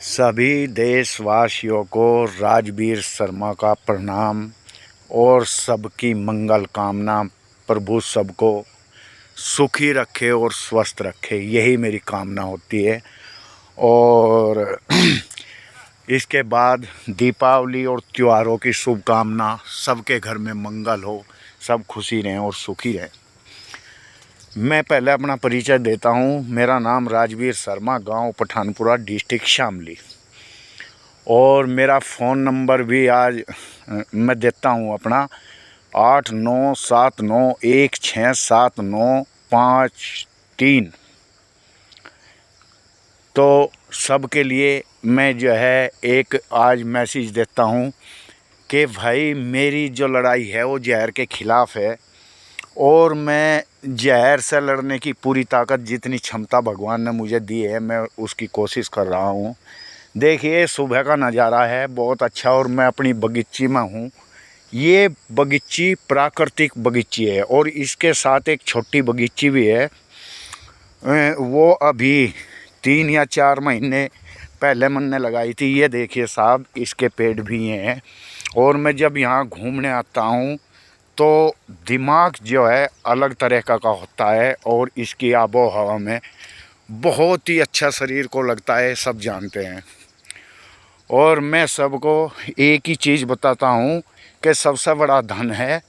सभी देशवासियों को राजवीर शर्मा का प्रणाम और सबकी मंगल कामना। प्रभु सबको सुखी रखे और स्वस्थ रखे, यही मेरी कामना होती है। और इसके बाद दीपावली और त्योहारों की शुभकामना। सबके घर में मंगल हो, सब खुशी रहें और सुखी रहें। मैं पहले अपना परिचय देता हूँ। मेरा नाम राजवीर शर्मा, गांव पठानपुरा, डिस्ट्रिक्ट शामली। और मेरा फ़ोन नंबर भी आज मैं देता हूँ अपना 8979167953। तो सबके लिए मैं जो है एक आज मैसेज देता हूँ कि भाई मेरी जो लड़ाई है वो जहर के ख़िलाफ़ है। और मैं जहर से लड़ने की पूरी ताकत, जितनी क्षमता भगवान ने मुझे दी है, मैं उसकी कोशिश कर रहा हूँ। देखिए सुबह का नज़ारा है बहुत अच्छा, और मैं अपनी बगीची में हूँ। ये बगीची प्राकृतिक बगीची है और इसके साथ एक छोटी बगीची भी है। वो अभी 3 या 4 महीने पहले मैंने लगाई थी। ये देखिए साहब, इसके पेड़ भी हैं। और मैं जब यहाँ घूमने आता हूँ तो दिमाग जो है अलग तरह का होता है, और इसकी आबो हवा में बहुत ही अच्छा शरीर को लगता है, सब जानते हैं। और मैं सबको एक ही चीज़ बताता हूँ कि सबसे बड़ा धन है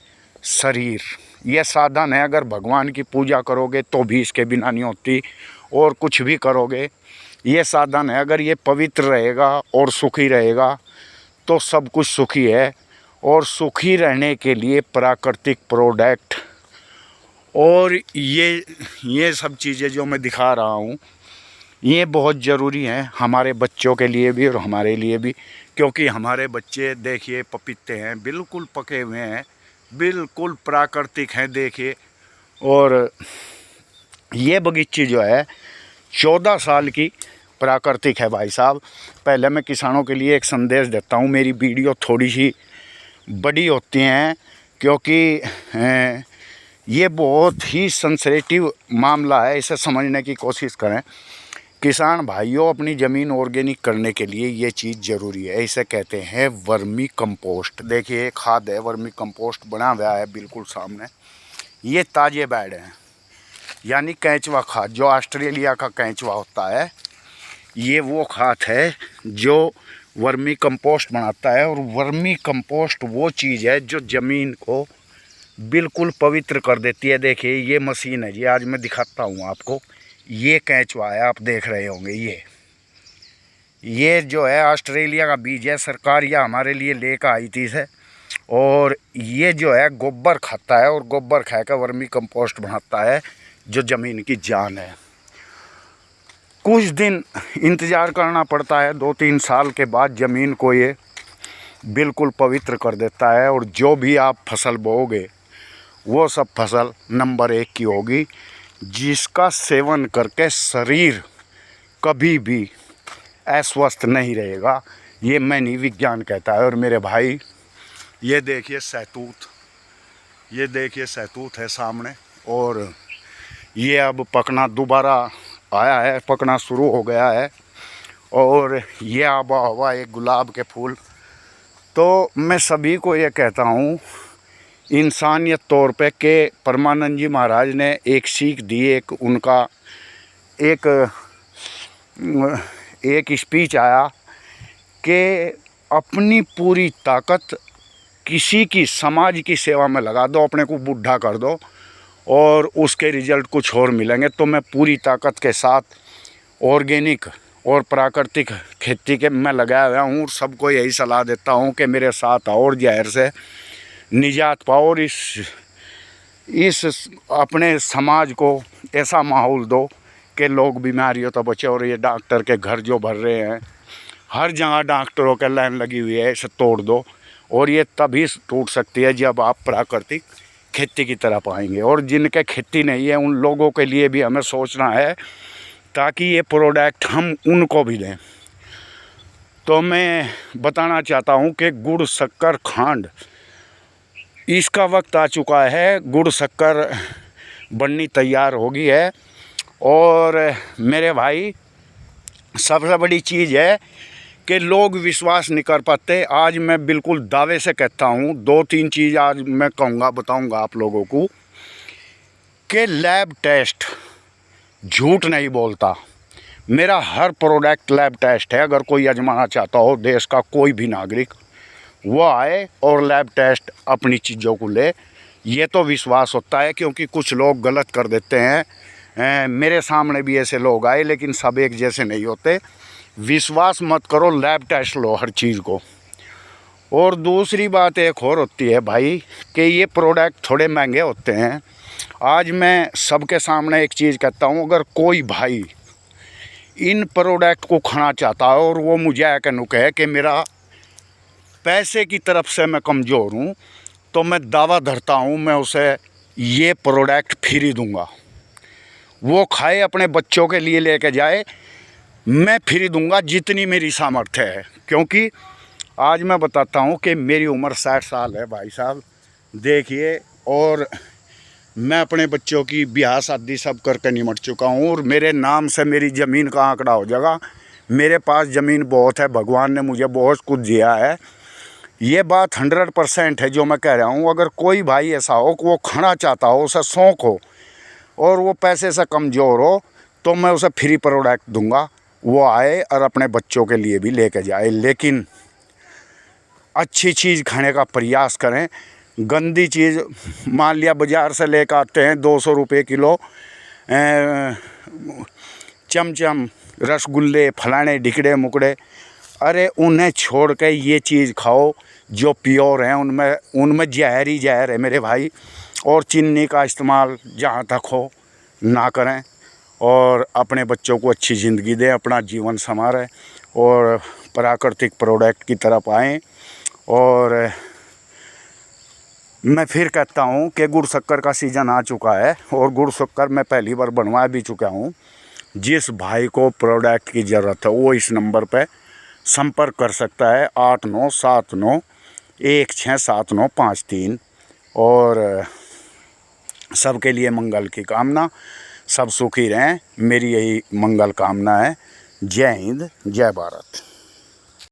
शरीर। यह साधन है, अगर भगवान की पूजा करोगे तो भी इसके बिना नहीं होती, और कुछ भी करोगे ये साधन है। अगर ये पवित्र रहेगा और सुखी रहेगा तो सब कुछ सुखी है। और सुखी रहने के लिए प्राकृतिक प्रोडक्ट और ये सब चीज़ें जो मैं दिखा रहा हूँ ये बहुत ज़रूरी हैं हमारे बच्चों के लिए भी और हमारे लिए भी। क्योंकि हमारे बच्चे देखिए पपीते हैं, बिल्कुल पके हुए हैं, बिल्कुल प्राकृतिक हैं देखिए। और ये बगीची जो है 14 साल की प्राकृतिक है भाई साहब। पहले मैं किसानों के लिए एक संदेश देता हूँ। मेरी वीडियो थोड़ी सी बड़ी होती हैं क्योंकि ये बहुत ही सेंसिटिव मामला है, इसे समझने की कोशिश करें। किसान भाइयों, अपनी ज़मीन ऑर्गेनिक करने के लिए ये चीज़ ज़रूरी है। इसे कहते हैं वर्मी कंपोस्ट। देखिए एक खाद है, वर्मी कंपोस्ट बना हुआ है बिल्कुल सामने। ये ताज़े बेड हैं, यानी केंचुआ खाद, जो ऑस्ट्रेलिया का केंचुआ होता है, ये वो खाद है जो वर्मी कंपोस्ट बनाता है। और वर्मी कंपोस्ट वो चीज़ है जो ज़मीन को बिल्कुल पवित्र कर देती है। देखिए ये मशीन है जी, आज मैं दिखाता हूँ आपको। ये केंचुआ है, आप देख रहे होंगे। ये जो है ऑस्ट्रेलिया का बीज है, सरकार यह हमारे लिए लेकर आई थी इसे। और ये जो है गोबर खाता है, और गोबर खाकर वर्मी कंपोस्ट बनाता है जो ज़मीन की जान है। कुछ दिन इंतज़ार करना पड़ता है, 2-3 साल के बाद ज़मीन को ये बिल्कुल पवित्र कर देता है। और जो भी आप फसल बोओगे वो सब फसल नंबर 1 की होगी, जिसका सेवन करके शरीर कभी भी अस्वस्थ नहीं रहेगा। ये मैं नहीं, विज्ञान कहता है। और मेरे भाई ये देखिए सहतूत, ये देखिए सहतूत है सामने। और ये अब पकना दोबारा आया है, पकना शुरू हो गया है। और ये आबा हवा एक गुलाब के फूल। तो मैं सभी को ये कहता हूँ इंसानियत तौर पे कि परमानंद जी महाराज ने एक सीख दी, एक उनका एक स्पीच आया कि अपनी पूरी ताकत किसी की समाज की सेवा में लगा दो, अपने को बूढ़ा कर दो और उसके रिज़ल्ट कुछ और मिलेंगे। तो मैं पूरी ताकत के साथ ऑर्गेनिक और प्राकृतिक खेती के मैं लगाया हुआ हूँ। सबको यही सलाह देता हूँ कि मेरे साथ आओ और जहर से निजात पाओ, और इस अपने समाज को ऐसा माहौल दो कि लोग बीमारियों तो बचे। और ये डॉक्टर के घर जो भर रहे हैं, हर जगह डॉक्टरों के लाइन लगी हुई है, इसे तोड़ दो। और ये तभी टूट सकती है जब आप प्राकृतिक खेती की तरफ आएंगे। और जिनके खेती नहीं है उन लोगों के लिए भी हमें सोचना है, ताकि ये प्रोडक्ट हम उनको भी दें। तो मैं बताना चाहता हूँ कि गुड़, शक्कर, खांड, इसका वक्त आ चुका है। गुड़ शक्कर बननी तैयार हो गई है। और मेरे भाई सबसे बड़ी चीज़ है कि लोग विश्वास नहीं कर पाते। आज मैं बिल्कुल दावे से कहता हूँ, 2-3 चीज़ आज मैं कहूँगा, बताऊँगा आप लोगों को कि लैब टेस्ट झूठ नहीं बोलता। मेरा हर प्रोडक्ट लैब टेस्ट है। अगर कोई आजमाना चाहता हो, देश का कोई भी नागरिक, वो आए और लैब टेस्ट अपनी चीज़ों को ले। ये तो विश्वास होता है, क्योंकि कुछ लोग गलत कर देते हैं। मेरे सामने भी ऐसे लोग आए, लेकिन सब एक जैसे नहीं होते। विश्वास मत करो, लैब टेस्ट लो हर चीज़ को। और दूसरी बात एक और होती है भाई कि ये प्रोडक्ट थोड़े महंगे होते हैं। आज मैं सबके सामने एक चीज़ कहता हूँ, अगर कोई भाई इन प्रोडक्ट को खाना चाहता है और वो मुझे आकर नु कहे कि मेरा पैसे की तरफ से मैं कमज़ोर हूँ, तो मैं दावा धरता हूँ मैं उसे ये प्रोडक्ट फ्री दूँगा। वो खाए, अपने बच्चों के लिए लेके जाए, मैं फ्री दूँगा जितनी मेरी सामर्थ्य है। क्योंकि आज मैं बताता हूँ कि मेरी उम्र 60 साल है भाई साहब, देखिए। और मैं अपने बच्चों की ब्याह शादी सब करके निमट चुका हूँ, और मेरे नाम से मेरी ज़मीन का आंकड़ा हो जाएगा। मेरे पास ज़मीन बहुत है, भगवान ने मुझे बहुत कुछ दिया है। ये बात 100% है जो मैं कह रहा हूँ। अगर कोई भाई ऐसा हो कि वो खाना चाहता हो, उसे शौक़ हो और वो पैसे से कमज़ोर हो, तो मैं उसे फ्री प्रोडक्ट दूंगा। वो आए और अपने बच्चों के लिए भी लेके जाए, लेकिन अच्छी चीज़ खाने का प्रयास करें। गंदी चीज़, मान लिया बाज़ार से लेकर आते हैं 200 रुपये किलो चमचम, रसगुल्ले, फलाने ढिकड़े मुकड़े, अरे उन्हें छोड़ के ये चीज़ खाओ जो प्योर हैं। उनमें जहर ही जहर है मेरे भाई। और चीनी का इस्तेमाल जहाँ तक हो ना करें, और अपने बच्चों को अच्छी ज़िंदगी दें, अपना जीवन संवारें और प्राकृतिक प्रोडक्ट की तरफ आएँ। और मैं फिर कहता हूँ कि गुड़ शक्कर का सीज़न आ चुका है, और गुड़ शक्कर मैं पहली बार बनवा भी चुका हूँ। जिस भाई को प्रोडक्ट की ज़रूरत है वो इस नंबर पे संपर्क कर सकता है, 8979167953। और सबके लिए मंगल की कामना, सब सुखी रहें, मेरी यही मंगल कामना है। जय हिंद, जय भारत।